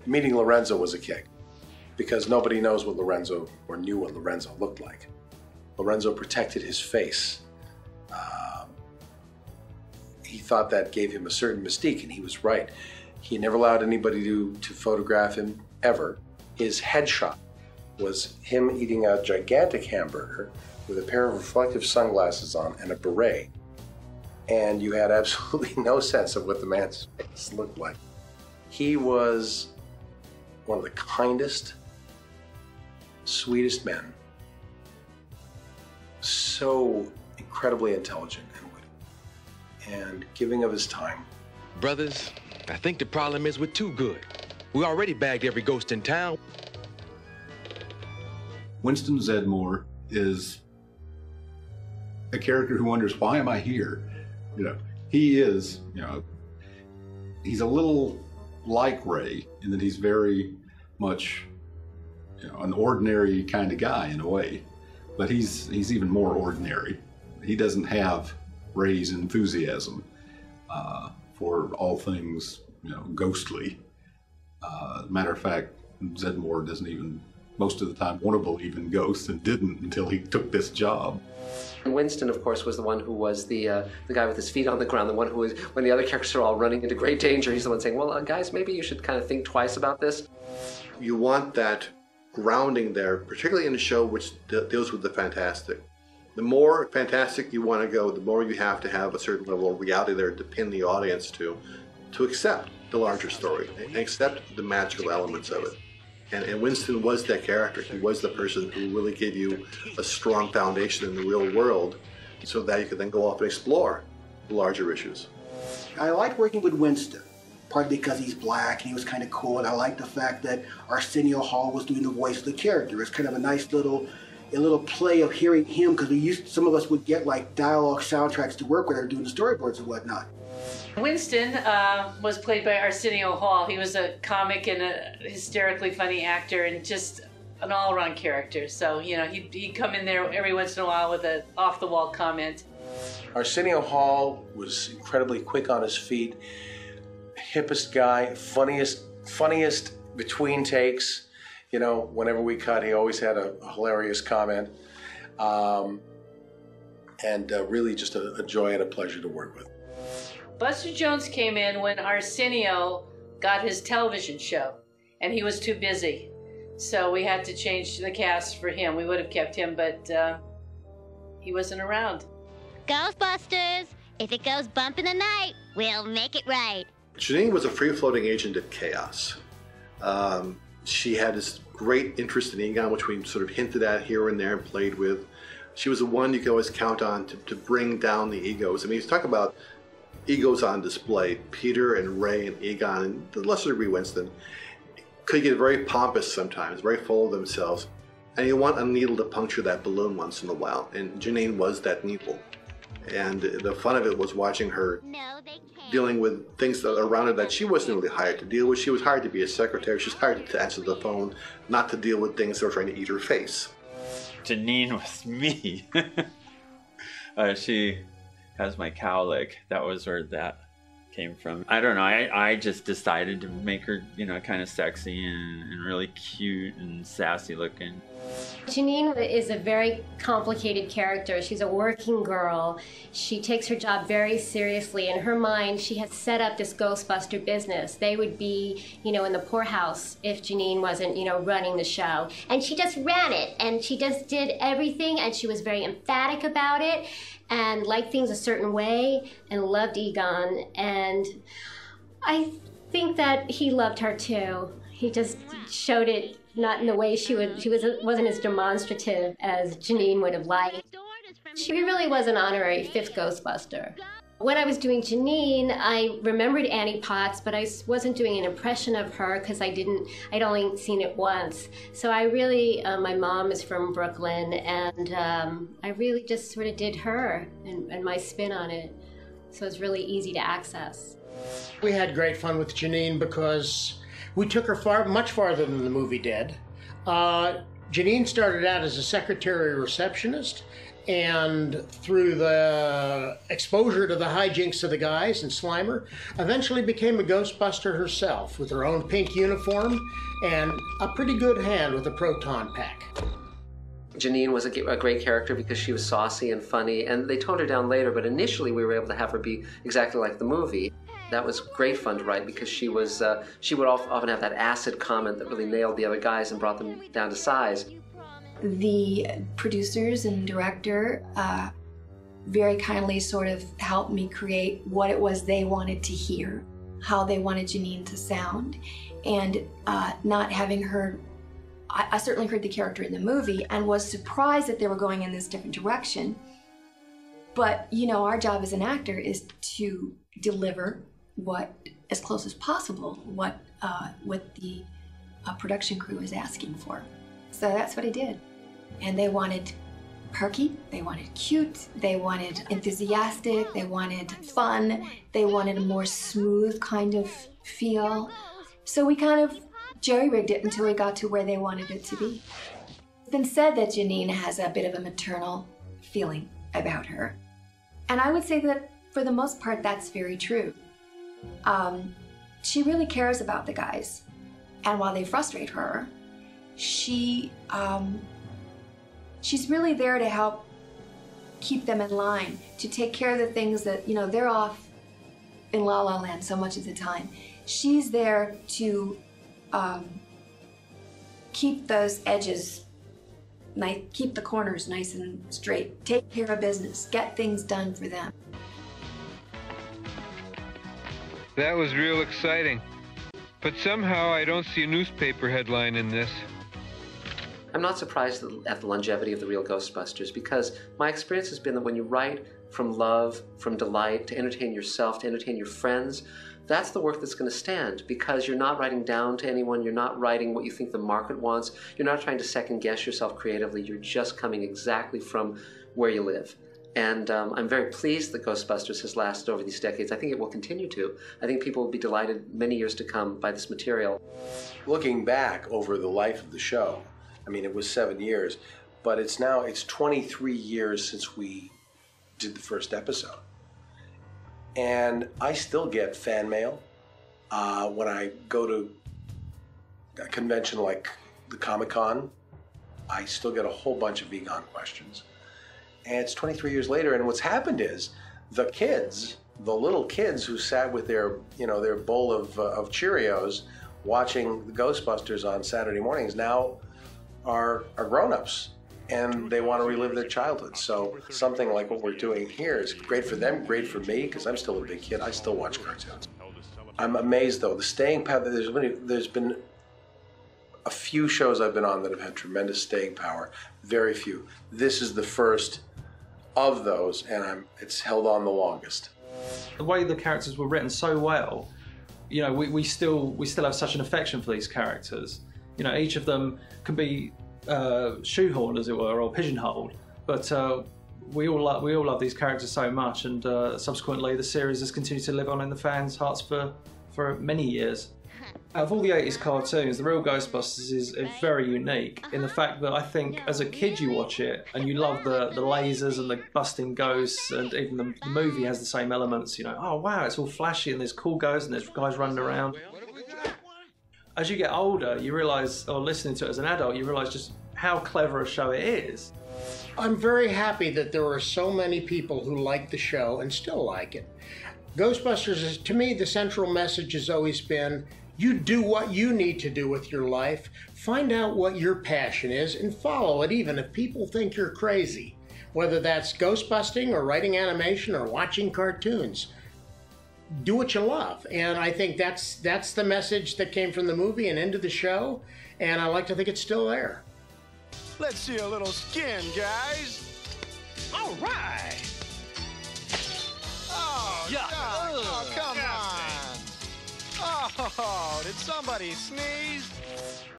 Meeting Lorenzo was a kick, because nobody knows what Lorenzo, or knew what Lorenzo looked like. Lorenzo protected his face. He thought that gave him a certain mystique, and he was right. He never allowed anybody to photograph him, ever. His headshot was him eating a gigantic hamburger with a pair of reflective sunglasses on and a beret. And you had absolutely no sense of what the man's face looked like. He was one of the kindest, sweetest men. So incredibly intelligent and witty, and giving of his time. Brothers, I think the problem is we're too good. We already bagged every ghost in town. Winston Zeddemore is a character who wonders, why am I here? You know, he is, you know, he's a little like Ray in that he's very much, you know, an ordinary kind of guy in a way, but he's even more ordinary. He doesn't have Ray's enthusiasm for all things, you know, ghostly. Matter of fact, Zeddemore doesn't even, most of the time, want to believe in ghosts, and didn't until he took this job. Winston, of course, was the one who was the guy with his feet on the ground, the one who was, when the other characters are all running into great danger, he's the one saying, well, guys, maybe you should kind of think twice about this. You want that grounding there, particularly in a show which deals with the fantastic. The more fantastic you want to go, the more you have to have a certain level of reality there to pin the audience to accept the larger story and accept the magical elements of it. And Winston was that character. He was the person who really gave you a strong foundation in the real world so that you could then go off and explore the larger issues. I liked working with Winston, partly because he's black and he was kind of cool, and I liked the fact that Arsenio Hall was doing the voice of the character. It's kind of a nice little play of hearing him, because some of us would get like dialogue soundtracks to work with or doing the storyboards and whatnot. Winston was played by Arsenio Hall. He was a comic and a hysterically funny actor and just an all-around character. So, you know, he'd come in there every once in a while with an off-the-wall comment. Arsenio Hall was incredibly quick on his feet, hippest guy, funniest between takes. You know, whenever we cut, he always had a hilarious comment. And really just a joy and a pleasure to work with. Buster Jones came in when Arsenio got his television show, and he was too busy. So we had to change the cast for him. We would have kept him, but he wasn't around. Ghostbusters! If it goes bump in the night, we'll make it right. Janine was a free-floating agent of chaos. She had this great interest in Egon, which we sort of hinted at here and there and played with. She was the one you could always count on to bring down the egos. I mean, you talk about egos on display. Peter and Ray and Egon, and to a lesser degree Winston, could get very pompous sometimes, very full of themselves. And you want a needle to puncture that balloon once in a while. And Janine was that needle. And the fun of it was watching her dealing with things that are around her that she wasn't really hired to deal with. She was hired to be a secretary. She was hired to answer the phone, not to deal with things that were trying to eat her face. Janine was me. She has my cowlick. That was where that came from. I don't know. I just decided to make her, you know, kind of sexy and really cute and sassy looking. Janine is a very complicated character. She's a working girl. She takes her job very seriously. In her mind, she has set up this Ghostbuster business. They would be, you know, in the poorhouse if Janine wasn't, you know, running the show. And she just ran it, and she just did everything, and she was very emphatic about it, and liked things a certain way, and loved Egon. And I think that he loved her too. He just showed it not in the way wasn't as demonstrative as Janine would have liked. She really was an honorary fifth Ghostbuster. When I was doing Janine, I remembered Annie Potts, but I wasn't doing an impression of her because I'd only seen it once. So I really, my mom is from Brooklyn, and I really just sort of did her and my spin on it. So it's really easy to access. We had great fun with Janine because we took her much farther than the movie did. Janine started out as a secretary receptionist, and through the exposure to the hijinks of the guys and Slimer, eventually became a Ghostbuster herself with her own pink uniform and a pretty good hand with a proton pack. Janine was a great character because she was saucy and funny, and they toned her down later, but initially we were able to have her be exactly like the movie. That was great fun to write because she would often have that acid comment that really nailed the other guys and brought them down to size. The producers and director very kindly sort of helped me create what it was they wanted to hear, how they wanted Janine to sound, and not having heard, I certainly heard the character in the movie and was surprised that they were going in this different direction. But, you know, our job as an actor is to deliver what, as close as possible, what the production crew is asking for. So that's what I did. And they wanted perky, they wanted cute, they wanted enthusiastic, they wanted fun, they wanted a more smooth kind of feel. So we kind of jerry-rigged it until we got to where they wanted it to be. It's been said that Janine has a bit of a maternal feeling about her. And I would say that for the most part, that's very true. She really cares about the guys. And while they frustrate her, she's really there to help keep them in line, to take care of the things that, you know, they're off in La La Land so much of the time. She's there to keep those edges, keep the corners nice and straight, take care of business, get things done for them. That was real exciting. But somehow I don't see a newspaper headline in this. I'm not surprised at the longevity of the real Ghostbusters because my experience has been that when you write from love, from delight, to entertain yourself, to entertain your friends, that's the work that's going to stand because you're not writing down to anyone, you're not writing what you think the market wants, you're not trying to second guess yourself creatively, you're just coming exactly from where you live. And I'm very pleased that Ghostbusters has lasted over these decades. I think it will continue to. I think people will be delighted many years to come by this material. Looking back over the life of the show, I mean, it was 7 years, but it's 23 years since we did the first episode. And I still get fan mail when I go to a convention like the Comic-Con. I still get a whole bunch of Egon questions. And it's 23 years later, and what's happened is the kids, the little kids who sat with their, their bowl of Cheerios watching the Ghostbusters on Saturday mornings now are grown-ups, and they want to relive their childhood. So something like what we're doing here is great for them, great for me, because I'm still a big kid. I still watch cartoons. I'm amazed, though. The staying power, there's been a few shows I've been on that have had tremendous staying power, very few. This is the first of those, and it's held on the longest. The way the characters were written so well, you know, we still have such an affection for these characters. You know, each of them can be shoehorned, as it were, or pigeonholed, but we all love these characters so much, and subsequently the series has continued to live on in the fans' hearts for many years. Out of all the 80s cartoons, the real Ghostbusters is very unique in the fact that I think as a kid you watch it and you love the lasers and the busting ghosts, and even the movie has the same elements, you know, oh wow, it's all flashy and there's cool ghosts and there's guys running around. As you get older, you realise, or listening to it as an adult, you realise just how clever a show it is. I'm very happy that there are so many people who like the show and still like it. Ghostbusters is, to me, the central message has always been, you do what you need to do with your life, find out what your passion is, and follow it even if people think you're crazy. Whether that's ghostbusting or writing animation or watching cartoons. Do what you love. And I think that's the message that came from the movie and into the show, and I like to think it's still there. Let's see a little skin, guys. All right. Oh, yeah. Oh, come on. Oh, did somebody sneeze?